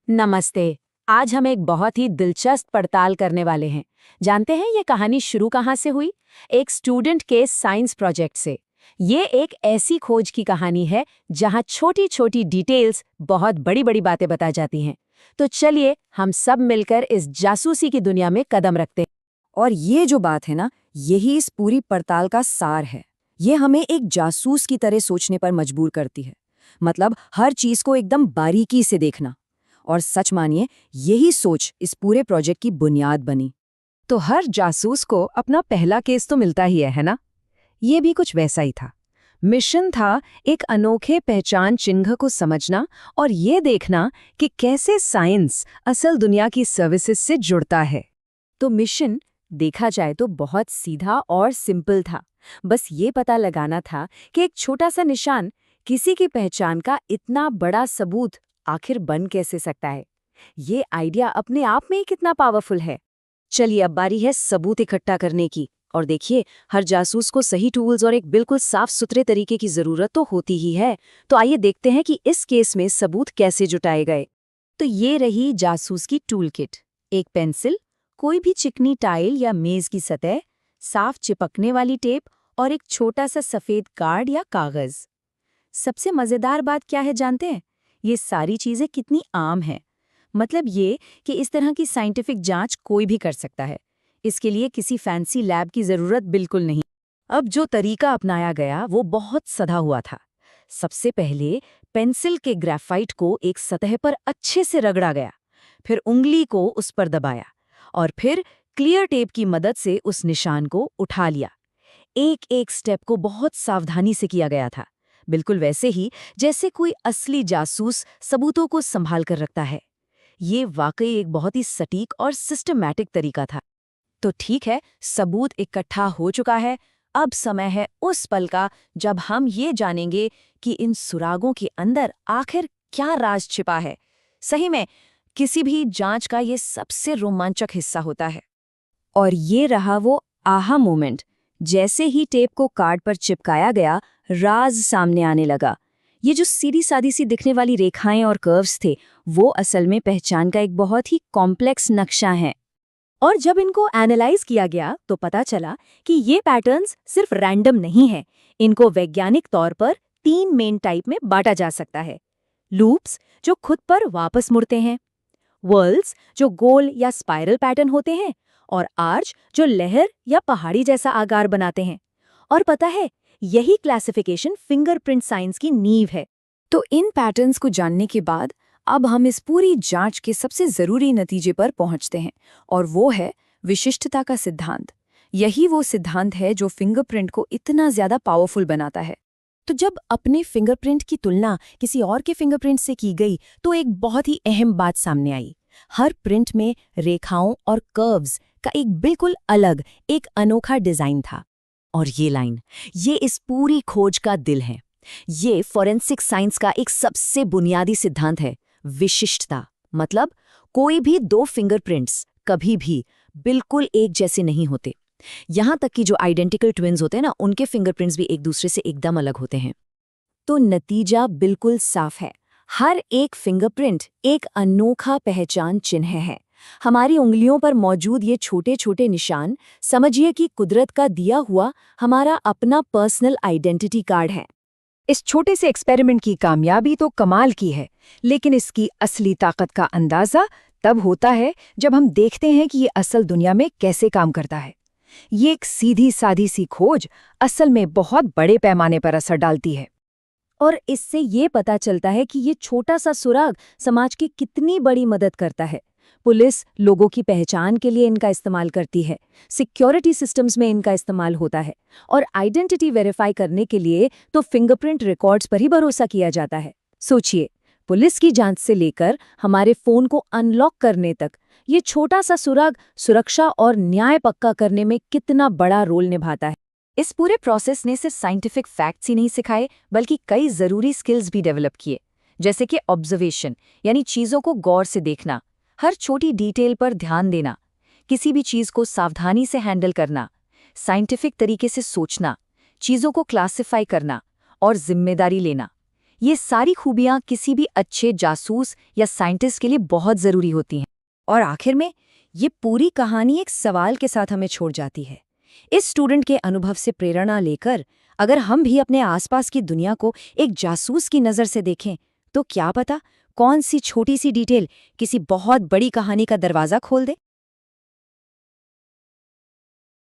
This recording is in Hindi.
नमस्ते। आज हम एक बहुत ही दिलचस्प पड़ताल करने वाले हैं। जानते हैं ये कहानी शुरू कहाँ से हुई? एक स्टूडेंट के साइंस प्रोजेक्ट से। ये एक ऐसी खोज की कहानी है जहाँ छोटी-छोटी डिटेल्स बहुत बड़ी-बड़ी बातें बता जाती हैं। तो चलिए हम सब मिलकर इस जासूसी की दुनिया में कदम रखते हैं। और ये जो बात है ना, यही इस पूरी पड़ताल का सार है। ये हमें एक जासूस की तरह सोचने पर मजबूर करती है। मतलब हर चीज को एकदम बारीकी से देखना। और सच मानिए, यही सोच इस पूरे प्रोजेक्ट की बुनियाद बनी। तो हर जासूस को अपना पहला केस तो मिलता ही है ना? ये भी कुछ वैसा ही था। मिशन था एक अनोखे पहचान चिन्ह को समझना और ये देखना कि कैसे साइंस असल दुनिया की सर्विसेज से जुड़ता है। तो मिशन देखा जाए तो बहुत सीधा और सिंपल था। बस ये पता लगाना था कि एक छोटा सा निशान किसी की पहचान का इतना बड़ा सबूत आखिर बन कैसे सकता है। ये आइडिया अपने आप में ही कितना पावरफुल है। चलिए, अब बारी है सबूत इकट्ठा करने की। और देखिए, हर जासूस को सही टूल्स और एक बिल्कुल साफ सुथरे तरीके की जरूरत तो होती ही है। तो आइए देखते हैं कि इस केस में सबूत कैसे जुटाए गए। तो ये रही जासूस की टूल किट। एक पेंसिल, कोई भी चिकनी टाइल या मेज की सतह, साफ चिपकने वाली टेप और एक छोटा सा सफेद कार्ड या कागज। सबसे मजेदार बात क्या है जानते हैं? ये सारी चीजें कितनी आम हैं। मतलब ये कि इस तरह की साइंटिफिक जांच कोई भी कर सकता है। इसके लिए किसी फैंसी लैब की जरूरत बिल्कुल नहीं। अब जो तरीका अपनाया गया वो बहुत सधा हुआ था। सबसे पहले पेंसिल के ग्रेफाइट को एक सतह पर अच्छे से रगड़ा गया, फिर उंगली को उस पर दबाया और फिर क्लियर टेप की मदद से उस निशान को उठा लिया। एक एक स्टेप को बहुत सावधानी से किया गया था, बिल्कुल वैसे ही जैसे कोई असली जासूस सबूतों को संभाल कर रखता है। ये वाकई एक बहुत ही सटीक और सिस्टमैटिक तरीका था। तो ठीक है, सबूत इकट्ठा हो चुका है। अब समय है उस पल का जब हम ये जानेंगे कि इन सुरागों के अंदर आखिर क्या राज छिपा है। सही में किसी भी जांच का ये सबसे रोमांचक हिस्सा होता है। और ये रहा वो आहा मोमेंट। जैसे ही टेप को कार्ड पर चिपकाया गया, राज सामने आने लगा। ये जो सीधी सादी सी दिखने वाली रेखाएं और कर्व्स थे, वो असल में पहचान का एक बहुत ही कॉम्प्लेक्स नक्शा है। और जब इनको एनालाइज किया गया तो पता चला कि ये पैटर्न्स सिर्फ रैंडम नहीं है। इनको वैज्ञानिक तौर पर 3 मेन टाइप में बांटा जा सकता है। लूप्स, जो खुद पर वापस मुड़ते हैं, वर्ल्स, जो गोल या स्पाइरल पैटर्न होते हैं, और आर्च, जो लहर या पहाड़ी जैसा आकार बनाते हैं। और पता है, यही क्लासिफिकेशन फिंगरप्रिंट साइंस की नींव है। तो इन पैटर्न्स को जानने के बाद अब हम इस पूरी जांच के सबसे जरूरी नतीजे पर पहुंचते हैं, और वो है विशिष्टता का सिद्धांत। यही वो सिद्धांत है जो फिंगरप्रिंट को इतना ज्यादा पावरफुल बनाता है। तो जब अपने फिंगरप्रिंट की तुलना किसी और के फिंगरप्रिंट से की गई तो एक बहुत ही अहम बात सामने आई। हर प्रिंट में रेखाओं और कर्व्स का एक बिल्कुल अलग, एक अनोखा डिजाइन था। और ये लाइन, ये इस पूरी खोज का दिल है। ये फॉरेंसिक साइंस का एक सबसे बुनियादी सिद्धांत है, विशिष्टता। मतलब कोई भी 2 फिंगरप्रिंट्स कभी भी बिल्कुल एक जैसे नहीं होते। यहां तक कि जो आइडेंटिकल ट्विन्स होते हैं ना, उनके फिंगरप्रिंट्स भी एक दूसरे से एकदम अलग होते हैं। तो नतीजा बिल्कुल साफ है। हर एक फिंगरप्रिंट एक अनोखा पहचान चिन्ह है। हमारी उंगलियों पर मौजूद ये छोटे छोटे निशान, समझिए कि कुदरत का दिया हुआ हमारा अपना पर्सनल आइडेंटिटी कार्ड है। इस छोटे से एक्सपेरिमेंट की कामयाबी तो कमाल की है, लेकिन इसकी असली ताकत का अंदाजा तब होता है जब हम देखते हैं कि ये असल दुनिया में कैसे काम करता है। ये एक सीधी सादी सी खोज असल में बहुत बड़े पैमाने पर असर डालती है। और इससे ये पता चलता है कि ये छोटा सा सुराग समाज की कितनी बड़ी मदद करता है। पुलिस लोगों की पहचान के लिए इनका इस्तेमाल करती है, सिक्योरिटी सिस्टम्स में इनका इस्तेमाल होता है, और आइडेंटिटी वेरीफाई करने के लिए तो फिंगरप्रिंट रिकॉर्ड्स पर ही भरोसा किया जाता है। सोचिए, पुलिस की जांच से लेकर हमारे फोन को अनलॉक करने तक ये छोटा सा सुराग सुरक्षा और न्याय पक्का करने में कितना बड़ा रोल निभाता है। इस पूरे प्रोसेस ने सिर्फ साइंटिफिक फैक्ट्स ही नहीं सिखाए, बल्कि कई जरूरी स्किल्स भी डेवलप किए, जैसे कि ऑब्जर्वेशन, यानी चीजों को गौर से देखना, हर छोटी डिटेल पर ध्यान देना, किसी भी चीज को सावधानी से हैंडल करना, साइंटिफिक तरीके से सोचना, चीजों को क्लासिफाई करना और जिम्मेदारी लेना। ये सारी खूबियां किसी भी अच्छे जासूस या साइंटिस्ट के लिए बहुत ज़रूरी होती हैं। और आखिर में ये पूरी कहानी एक सवाल के साथ हमें छोड़ जाती है। इस स्टूडेंट के अनुभव से प्रेरणा लेकर अगर हम भी अपने आसपास की दुनिया को एक जासूस की नज़र से देखें, तो क्या पता कौन सी छोटी सी डिटेल किसी बहुत बड़ी कहानी का दरवाज़ा खोल दे।